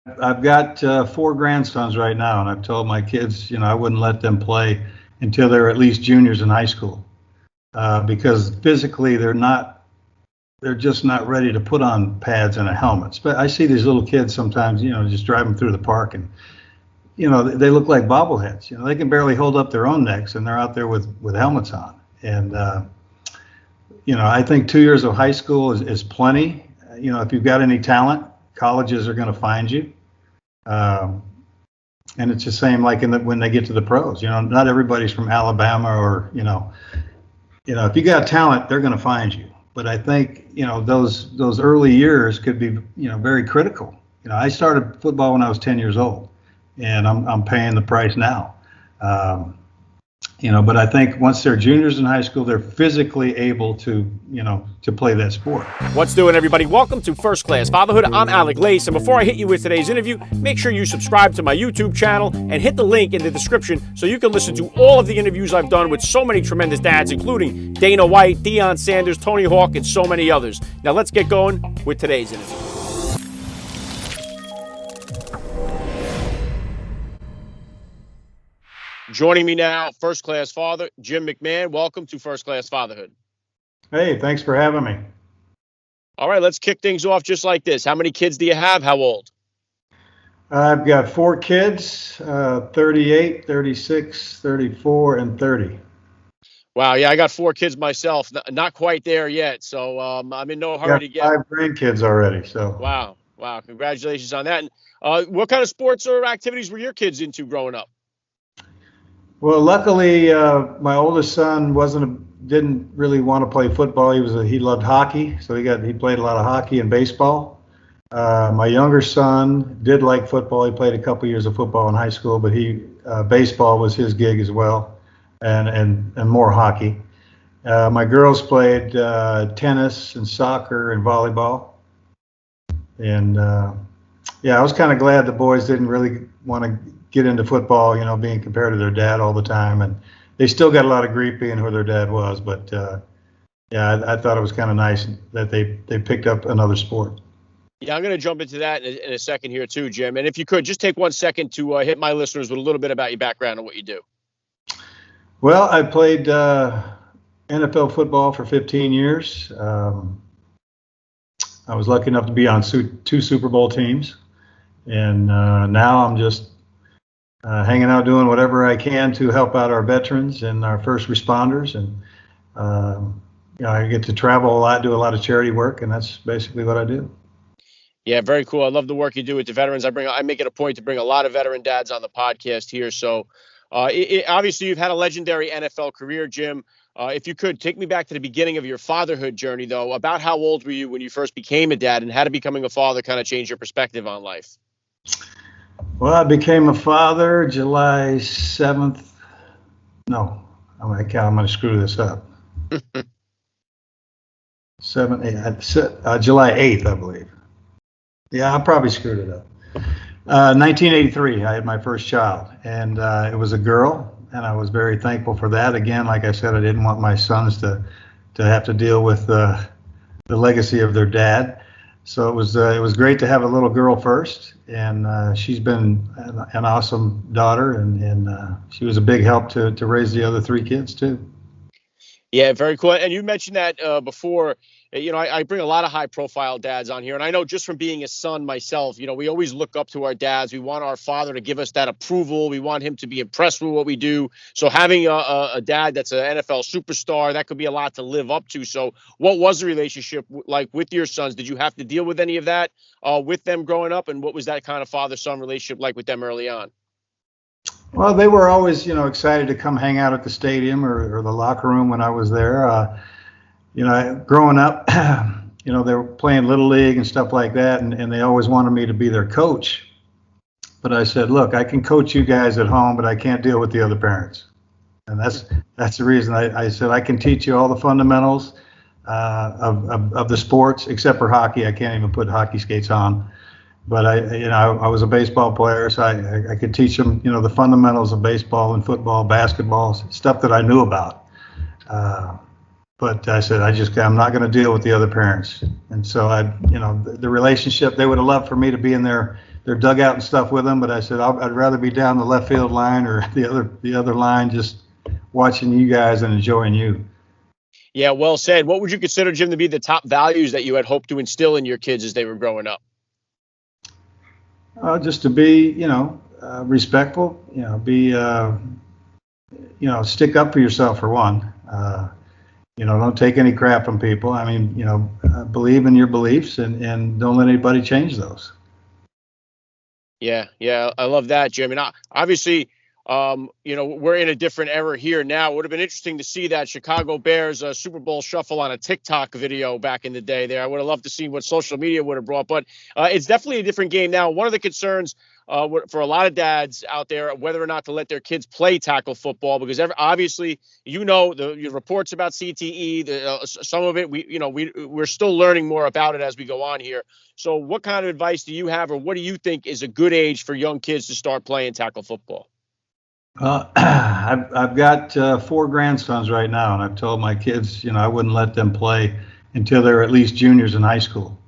I've got four grandsons right now, and I've told my kids, I wouldn't let them play until they're at least juniors in high school, because physically they're just not ready to put on pads and a helmet. But I see these little kids sometimes, just driving through the park, and they look like bobbleheads. They can barely hold up their own necks, and they're out there with helmets on. And I think 2 years of high school is plenty. If you've got any talent, colleges are going to find you. And it's the same like when they get to the pros. Not everybody's from Alabama or if you got talent, they're going to find you. But I think those early years could be very critical. I started football when I was 10 years old, and I'm paying the price now. But I think once they're juniors in high school, they're physically able to play that sport. What's doing, everybody? Welcome to First Class Fatherhood. I'm Alec Lace, and before I hit you with today's interview, make sure you subscribe to my YouTube channel and hit the link in the description so you can listen to all of the interviews I've done with so many tremendous dads, including Dana White, Deion Sanders, Tony Hawk, and so many others. Now let's get going with today's interview. Joining me now, First Class Father, Jim McMahon. Welcome to First Class Fatherhood. Hey, thanks for having me. All right, let's kick things off just like this. How many kids do you have? How old? I've got four kids, 38, 36, 34, and 30. Wow, yeah, I got four kids myself. Not quite there yet, so I'm in no hurry to get. 5 grandkids already. So Wow, congratulations on that. And what kind of sports or activities were your kids into growing up? Well, luckily, my oldest son didn't really want to play football. He loved hockey, so he played a lot of hockey and baseball. My younger son did like football. He played a couple years of football in high school, but baseball was his gig as well, and more hockey. My girls played tennis and soccer and volleyball, and I was kind of glad the boys didn't really want to get into football, being compared to their dad all the time. And they still got a lot of grief being who their dad was. But, I thought it was kind of nice that they picked up another sport. Yeah, I'm going to jump into that in a second here too, Jim. And if you could, just take 1 second to hit my listeners with a little bit about your background and what you do. Well, I played NFL football for 15 years. I was lucky enough to be on 2 Super Bowl teams. And now I'm just hanging out doing whatever I can to help out our veterans and our first responders. And, I get to travel a lot, do a lot of charity work, and that's basically what I do. Yeah, very cool. I love the work you do with the veterans. I make it a point to bring a lot of veteran dads on the podcast here. So obviously you've had a legendary NFL career, Jim. If you could take me back to the beginning of your fatherhood journey, though, about how old were you when you first became a dad, and how did becoming a father kind of change your perspective on life? Well, I became a father July 7th. No, I'm going to screw this up. July 8th, I believe. Yeah, I probably screwed it up. 1983, I had my first child, and it was a girl, and I was very thankful for that. Again, like I said, I didn't want my sons to have to deal with the legacy of their dad. So it was great to have a little girl first, and she's been an awesome daughter, and she was a big help to raise the other 3 kids too. Yeah, very cool. And you mentioned that before. I bring a lot of high-profile dads on here, and I know just from being a son myself, we always look up to our dads. We want our father to give us that approval. We want him to be impressed with what we do. So having a dad that's an NFL superstar, that could be a lot to live up to. So what was the relationship like with your sons? Did you have to deal with any of that with them growing up, and what was that kind of father-son relationship like with them early on? Well, they were always, excited to come hang out at the stadium or the locker room when I was there. Growing up, they were playing Little League and stuff like that, and they always wanted me to be their coach. But I said, look, I can coach you guys at home, but I can't deal with the other parents. And that's the reason I said I can teach you all the fundamentals of the sports, except for hockey. I can't even put hockey skates on. But I was a baseball player, so I could teach them, the fundamentals of baseball and football, basketball, stuff that I knew about. But I said, I'm not going to deal with the other parents. And so the relationship, they would have loved for me to be in their their dugout and stuff with them. But I said I'd rather be down the left field line or the other line, just watching you guys and enjoying you. Yeah, well said. What would you consider, Jim, to be the top values that you had hoped to instill in your kids as they were growing up? Just to be, respectful. Stick up for yourself for one. Don't take any crap from people. I mean, believe in your beliefs and don't let anybody change those. Yeah, I love that, Jim. And obviously, we're in a different era here now. It would have been interesting to see that Chicago Bears Super Bowl shuffle on a TikTok video back in the day there. I would have loved to see what social media would have brought, but it's definitely a different game now. One of the concerns for a lot of dads out there, whether or not to let their kids play tackle football, because obviously, the reports about CTE, some of it, we're still learning more about it as we go on here. So what kind of advice do you have, or what do you think is a good age for young kids to start playing tackle football? I've got 4 grandsons right now, and I've told my kids, I wouldn't let them play until they're at least juniors in high school,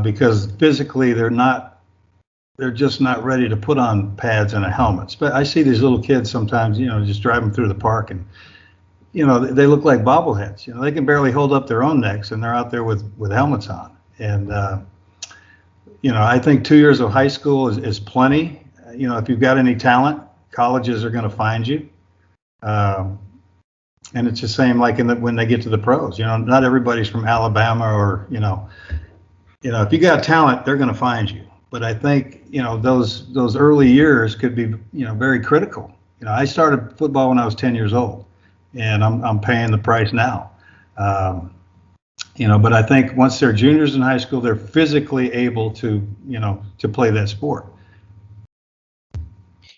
because physically they're just not ready to put on pads and a helmet. But I see these little kids sometimes, just driving through the park, and they look like bobbleheads. They can barely hold up their own necks, and they're out there with helmets on. And I think 2 years of high school is plenty. If you've got any talent, colleges are going to find you. And it's the same like when they get to the pros. Not everybody's from Alabama or, if you got talent, they're going to find you. But I think, those early years could be, very critical. I started football when I was 10 years old, and I'm paying the price now. But I think once they're juniors in high school, they're physically able to play that sport.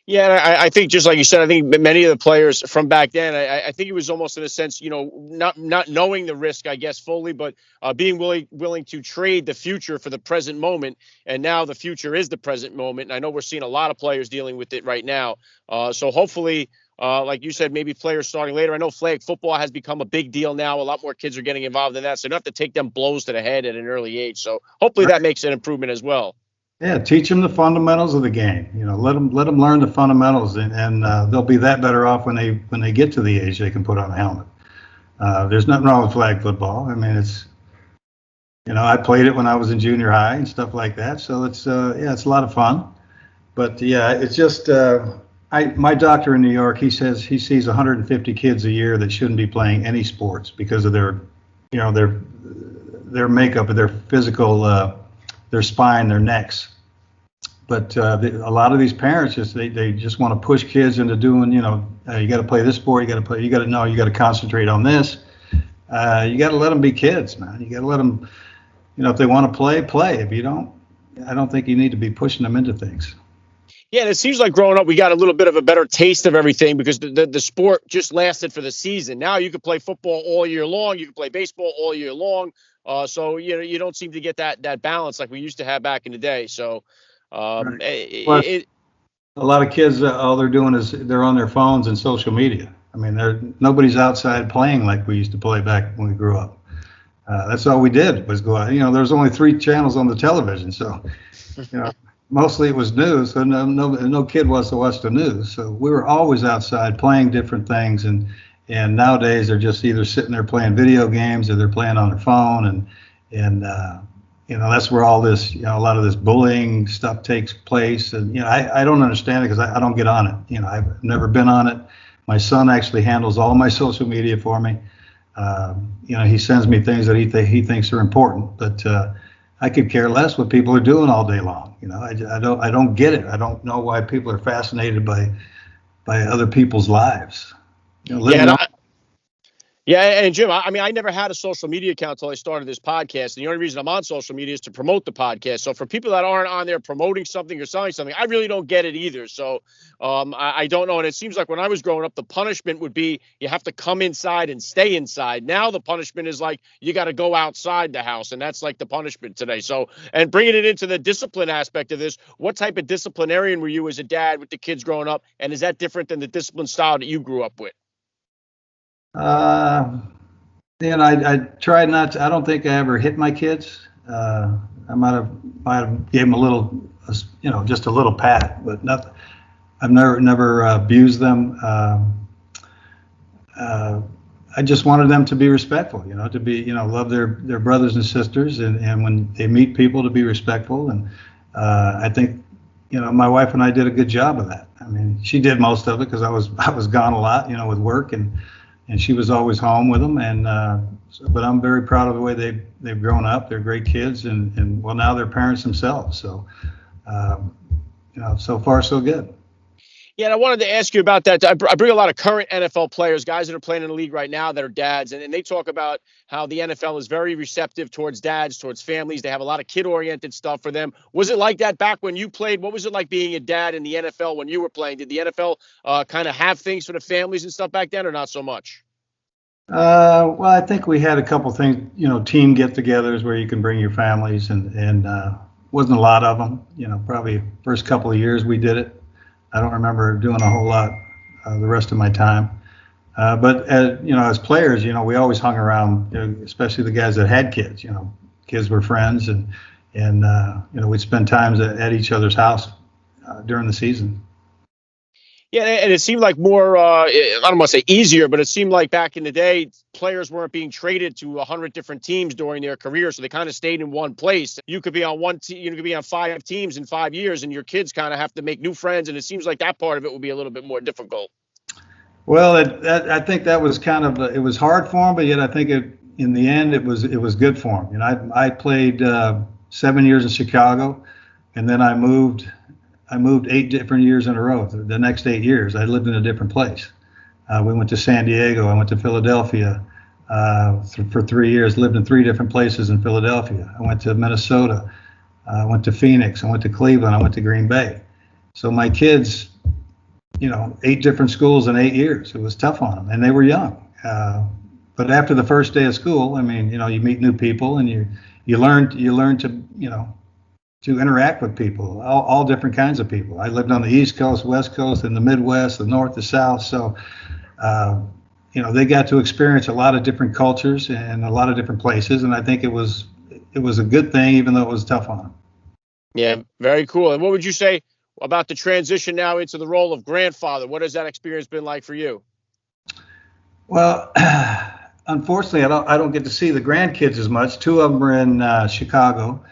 Yeah, I think just like you said, I think many of the players from back then, I think it was almost in a sense, not knowing the risk, I guess, fully, but being willing to trade the future for the present moment. And now the future is the present moment. And I know we're seeing a lot of players dealing with it right now. So hopefully, like you said, maybe players starting later. I know flag football has become a big deal now. A lot more kids are getting involved in that. So you don't have to take them blows to the head at an early age. So hopefully that makes an improvement as well. Yeah, teach them the fundamentals of the game. Let them learn the fundamentals, and they'll be that better off when they get to the age they can put on a helmet. There's nothing wrong with flag football. I mean, it's I played it when I was in junior high and stuff like that. So it's it's a lot of fun. But yeah, it's just my doctor in New York, he says he sees 150 kids a year that shouldn't be playing any sports because of their makeup, of their physical. Their spine, their necks. But a lot of these parents they just want to push kids into doing, you got to play this sport, you got to concentrate on this. You got to let them be kids, man. You got to let them, if they want to play. If you don't, I don't think you need to be pushing them into things. Yeah, and it seems like growing up, we got a little bit of a better taste of everything because the sport just lasted for the season. Now you can play football all year long. You can play baseball all year long. So you don't seem to get that balance like we used to have back in the day. So right. A lot of kids, all they're doing is they're on their phones and social media. I mean, nobody's outside playing like we used to play back when we grew up. That's all we did was go out. There's only 3 channels on the television, so mostly it was news. So no kid wants to watch the news. So we were always outside playing different things, and nowadays they're just either sitting there playing video games or they're playing on their phone, and that's where all this, a lot of this bullying stuff takes place. And I don't understand it because I don't get on it. I've never been on it. My son actually handles all my social media for me. He sends me things that he thinks are important, but I could care less what people are doing all day long. I don't get it. I don't know why people are fascinated by other people's lives. And Jim, I mean, I never had a social media account until I started this podcast. And the only reason I'm on social media is to promote the podcast. So for people that aren't on there promoting something or selling something, I really don't get it either. So I don't know. And it seems like when I was growing up, the punishment would be you have to come inside and stay inside. Now the punishment is like you got to go outside the house. And that's like the punishment today. So, and bringing it into the discipline aspect of this, what type of disciplinarian were you as a dad with the kids growing up? And is that different than the discipline style that you grew up with? I tried not to. I don't think I ever hit my kids. I might have gave them a just a little pat, but nothing. I've never abused them. I just wanted them to be respectful, to be, love their brothers and sisters, and when they meet people, to be respectful. And I think, my wife and I did a good job of that. I mean, she did most of it because I was gone a lot, with work, and she was always home with them. And but I'm very proud of the way they've grown up. They're great kids, and well, now they're parents themselves. So so far so good. Yeah, and I wanted to ask you about that. I bring a lot of current NFL players, guys that are playing in the league right now that are dads, and they talk about how the NFL is very receptive towards dads, towards families. They have a lot of kid-oriented stuff for them. Was it like that back when you played? What was it like being a dad in the NFL when you were playing? Did the NFL kind of have things for the families and stuff back then, or not so much? Well, I think we had a couple things, team get-togethers where you can bring your families, and wasn't a lot of them. Probably first couple of years we did it. I don't remember doing a whole lot the rest of my time. But as players, we always hung around, especially the guys that had kids. Kids were friends, and we'd spend times at each other's house during the season. Yeah, and it seemed like more, I don't want to say easier, but it seemed like back in the day, players weren't being traded to 100 different teams during their career, so they kind of stayed in one place. You could be on one team, you could be on 5 teams in 5 years, and your kids kind of have to make new friends, and it seems like that part of it will be a little bit more difficult. Well, I think that was kind of it was hard for them, but yet I think in the end it was good for them. I played 7 years in Chicago, and then I moved 8 different years in a row. The next 8 years, I lived in a different place. We went to San Diego. I went to Philadelphia for 3 years, lived in 3 different places in Philadelphia. I went to Minnesota. I went to Phoenix. I went to Cleveland. I went to Green Bay. So my kids, 8 different schools in 8 years. It was tough on them, and they were young. But after the first day of school, I mean, you meet new people, and you learn to interact with people, all different kinds of people. I lived on the East Coast, West Coast, and the Midwest, the North, the South. So, they got to experience a lot of different cultures and a lot of different places. And I think it was a good thing, even though it was tough on them. Yeah, very cool. And what would you say about the transition now into the role of grandfather? What has that experience been like for you? Well, unfortunately, I don't get to see the grandkids as much. 2 of them are in Chicago.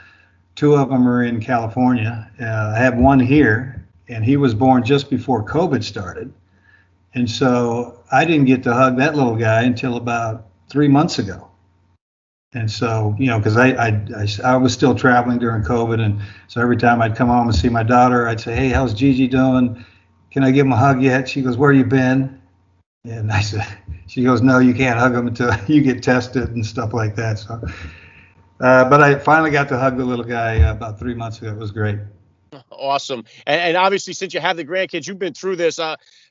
2 of them are in California. I have one here, and he was born just before COVID started. And so I didn't get to hug that little guy until about 3 months ago. And so, because I was still traveling during COVID. And so every time I'd come home and see my daughter, I'd say, "Hey, how's Gigi doing? Can I give him a hug yet?" She goes, "Where you been?" And she goes, "No, you can't hug him until you get tested," and stuff like that. So. But I finally got to hug the little guy about 3 months ago. It was great. Awesome. And obviously, since you have the grandkids, you've been through this.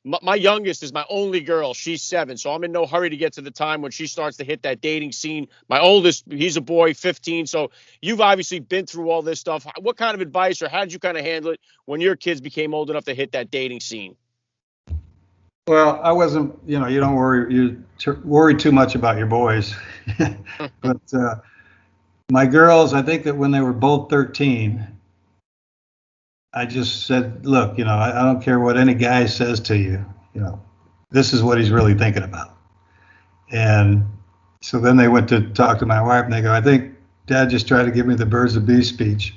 My youngest is my only girl. She's 7. So I'm in no hurry to get to the time when she starts to hit that dating scene. My oldest, he's a boy, 15. So you've obviously been through all this stuff. What kind of advice, or how did you kind of handle it when your kids became old enough to hit that dating scene? Well, I wasn't, you don't worry too much about your boys. But my girls, I think that when they were both 13, I just said, "Look, I don't care what any guy says to you, this is what he's really thinking about." And so then they went to talk to my wife, and they go, "I think Dad just tried to give me the birds of bees speech."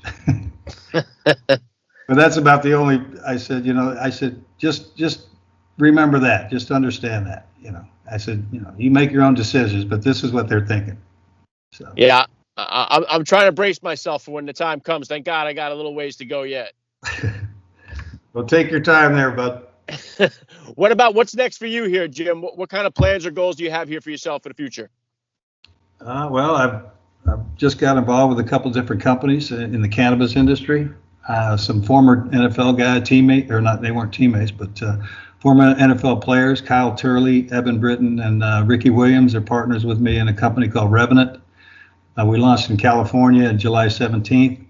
But that's about the only, I said, just remember that, just understand that, I said, you make your own decisions, but this is what they're thinking. So. Yeah, I'm trying to brace myself for when the time comes. Thank God I got a little ways to go yet. Well, take your time there, bud. What about what's next for you here, Jim? What kind of plans or goals do you have here for yourself for the future? Well, I've just got involved with a couple different companies in the cannabis industry. Some former NFL teammate, or not, they weren't teammates, but former NFL players, Kyle Turley, Evan Britton, and Ricky Williams are partners with me in a company called Revenant. We launched in California on July 17th.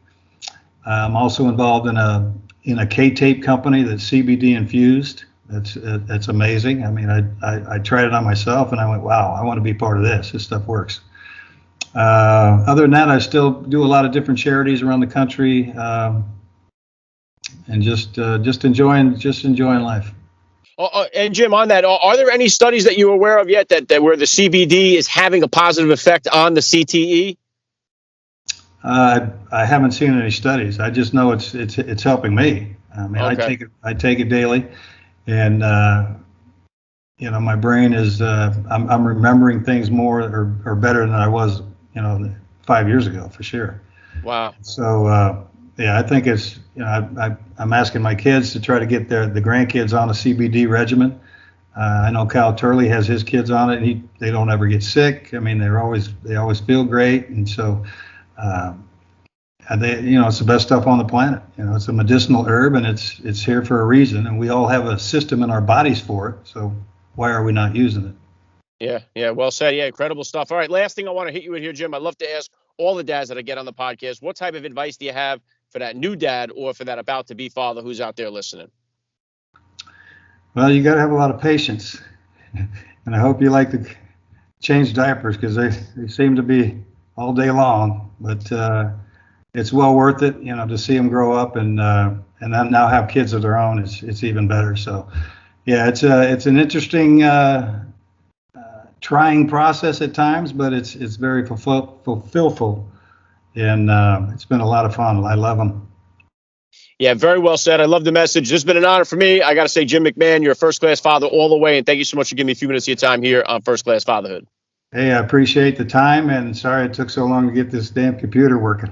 I'm also involved in a K-tape company that's CBD infused. That's amazing. I mean, I tried it on myself, and I went, wow, I want to be part of this. This stuff works. Other than that, I still do a lot of different charities around the country. and just enjoying life. And Jim, on that, are there any studies that you're aware of yet that where the CBD is having a positive effect on the CTE? I haven't seen any studies. I just know it's helping me. I mean, Okay. I take it daily, and my brain is I'm remembering things more or better than I was 5 years ago for sure. Wow. So yeah, I think it's I'm asking my kids to try to get the grandkids on a CBD regimen. I know Kyle Turley has his kids on it, and they don't ever get sick. I mean, they always feel great, and so. It's the best stuff on the planet. It's a medicinal herb, and it's here for a reason, and we all have a system in our bodies for it. So why are we not using it? Yeah, well said. Yeah, incredible stuff. All right, last thing I want to hit you with here, Jim. I'd love to ask all the dads that I get on the podcast, what type of advice do you have for that new dad or for that about to be father who's out there listening? Well, you got to have a lot of patience, and I hope you like to change diapers because they seem to be all day long, but it's well worth it, to see them grow up and then now have kids of their own. It's even better. So, yeah, it's an interesting, trying process at times, but it's very fulfillful, and it's been a lot of fun. I love them. Yeah, very well said. I love the message. This has been an honor for me. I got to say, Jim McMahon, you're a first class father all the way, and thank you so much for giving me a few minutes of your time here on First Class Fatherhood. Hey, I appreciate the time, and sorry it took so long to get this damn computer working.